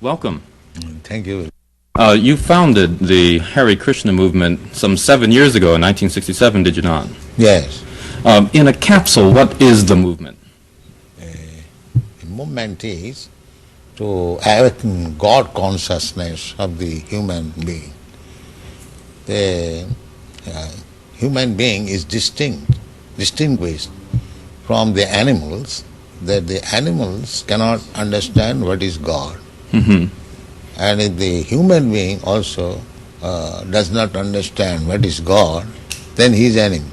Welcome. Thank you. You founded the Hare Krishna movement some 7 years ago in 1967, did you not? Yes. In a capsule, what is the movement? The movement is to awaken God consciousness of the human being. The human being is distinguished from the animals, that the animals cannot understand what is God. Mm-hmm. And if the human being also does not understand what is God, then he is enemy.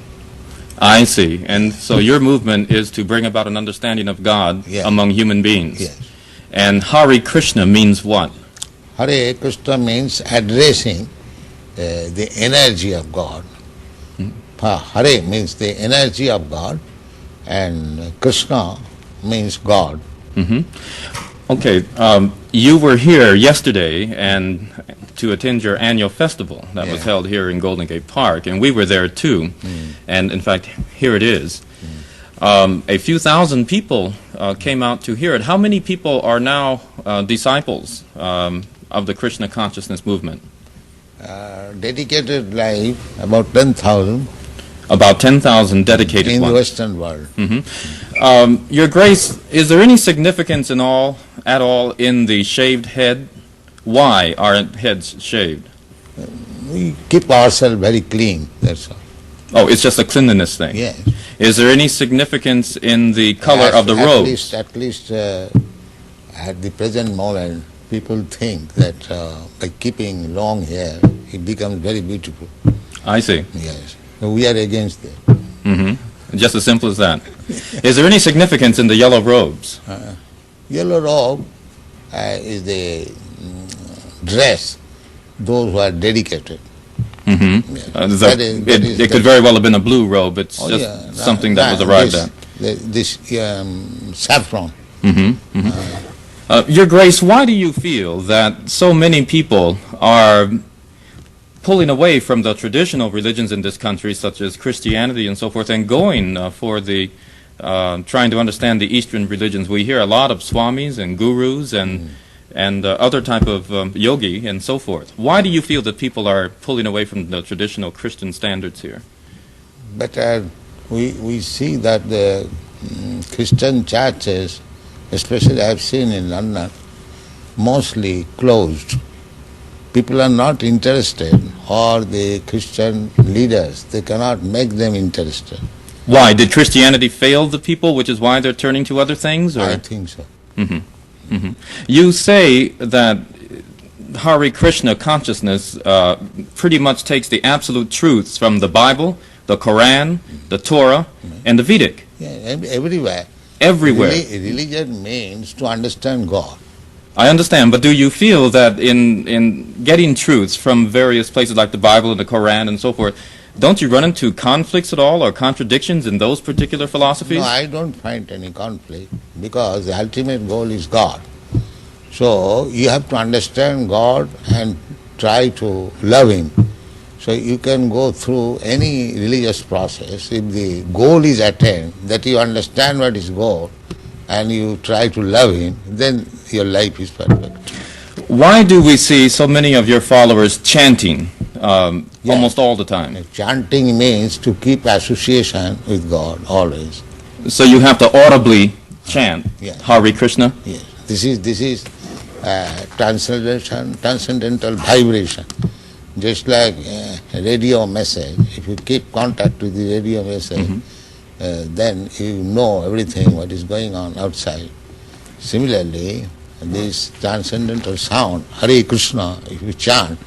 I see. And so your movement is to bring about an understanding of God among human beings. Yes. And Hare Krishna means what? Hare Krishna means addressing the energy of God. Hare means the energy of God, and Krishna means God. Mm-hmm. Okay, you were here yesterday and to attend your annual festival that was held here in Golden Gate Park, and we were there too. And in fact, here it is. A few thousand people came out to hear it. How many people are now disciples of the Krishna consciousness movement? Dedicated life, about 10,000. About 10,000 dedicated in ones. the Western world. Mm-hmm. Your Grace, is there any significance at all in the shaved head? Why are heads shaved? We keep ourselves very clean, that's all. Oh, it's just a cleanliness thing? Yes. Is there any significance in the color of the robes? At least at the present moment, people think that by keeping long hair, it becomes very beautiful. I see. Yes. So we are against that. Mm-hmm. Just as simple as that. Is there any significance in the yellow robes? Yellow robe is the dress, those who are dedicated. Mm-hmm. Yes. It could very well have been a blue robe. It's just something that was arrived at. This saffron. Mm-hmm. Mm-hmm. Your Grace, why do you feel that so many people are pulling away from the traditional religions in this country, such as Christianity and so forth, and going for the trying to understand the Eastern religions? We hear a lot of swamis and gurus and other type of yogi and so forth. Why do you feel that people are pulling away from the traditional Christian standards here? But we see that the Christian churches, especially I have seen in London, mostly closed. People are not interested, or the Christian leaders, they cannot make them interested. Why? Did Christianity fail the people, which is why they're turning to other things? Or? I think so. Mm-hmm. Mm-hmm. You say that Hare Krishna consciousness pretty much takes the absolute truths from the Bible, the Quran, the Torah, and the Vedic. Yeah, everywhere. Everywhere. Religion means to understand God. I understand, but do you feel that in getting truths from various places like the Bible and the Quran and so forth, don't you run into conflicts at all or contradictions in those particular philosophies? No, I don't find any conflict, because the ultimate goal is God. So you have to understand God and try to love Him. So you can go through any religious process. If the goal is attained, that you understand what is God, and you try to love Him, then your life is perfect. Why do we see so many of your followers chanting almost all the time? Chanting means to keep association with God always. So you have to audibly chant Hare Krishna? Yes. This is transcendental vibration. Just like a radio message, if you keep contact with the radio message, then you know everything what is going on outside. Similarly, this transcendental sound, Hare Krishna, if you chant,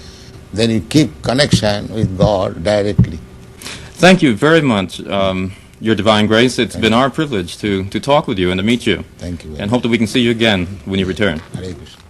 then you keep connection with God directly. Thank you very much, Your Divine Grace. It's been our privilege to talk with you and to meet you. Thank you. And hope that we can see you again when you return. Hare Krishna.